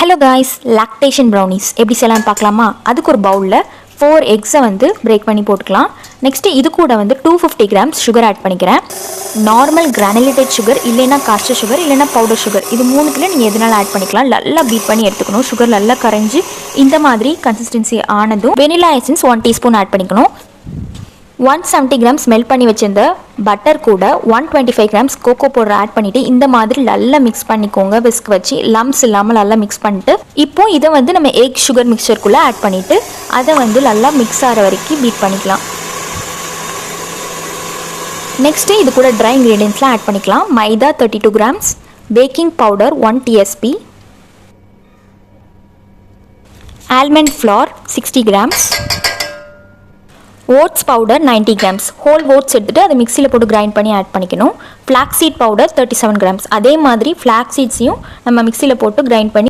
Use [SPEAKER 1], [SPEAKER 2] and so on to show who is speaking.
[SPEAKER 1] Hello guys, lactation brownies எப்படி செய்யலாம்னு பார்க்கலாமா? அதுக்கு ஒரு பவுலில் 4 எக்ஸை பிரேக் பண்ணி போட்டுக்கலாம். நெக்ஸ்ட்டு இது கூட 250 கிராம்ஸ் சுகர் ஆட் பண்ணிக்கிறேன். நார்மல் கிரானுலேட்டட் சுகர் இல்லைன்னா காஸ்டர் சுகர் இல்லைன்னா பவுடர் சுகர், இது மூணுத்தில் நீங்கள் எதனால ஆட் பண்ணிக்கலாம். நல்லா பீட் பண்ணி எடுத்துக்கணும். சுகர் நல்லா கரைஞ்சி இந்த மாதிரி கன்சிஸ்டன்சி ஆனதும் வெனிலா எசன்ஸ் 1 டீஸ்பூன் ஆட் பண்ணிக்கணும். 170 கிராம்ஸ் மெல்ட் பண்ணி வச்சிருந்த பட்டர் கூட 125 கிராம்ஸ் கோகோ பவுடர் ஆட் பண்ணிவிட்டு இந்த மாதிரி நல்லா மிக்ஸ் பண்ணிக்கோங்க. விஸ்க் வச்சு லம்ஸ் இல்லாமல் நல்லா மிக்ஸ் பண்ணிட்டு இப்போ இதை நம்ம எக் சுகர் மிக்சருக்குள்ளே ஆட் பண்ணிவிட்டு அதை நல்லா மிக்ஸ் ஆகிற வரைக்கும் பீட் பண்ணிக்கலாம். நெக்ஸ்ட்டு இது கூட ட்ரை இன்க்ரீடியன்ட்ஸ்லாம் ஆட் பண்ணிக்கலாம். Maida 32 grams, baking powder 1 TSP, almond flour 60 grams, oats powder 90 grams. Whole oats எடுத்துகிட்டு அதை மிக்சியில் போட்டு கிரைண்ட் பண்ணி ஆட் பண்ணிக்கணும். Flax seed powder 37 grams. அதே மாதிரி ஃப்ளாக்ஸ் சீட்ஸையும் நம்ம மிக்சியில் போட்டு கிரைண்ட் பண்ணி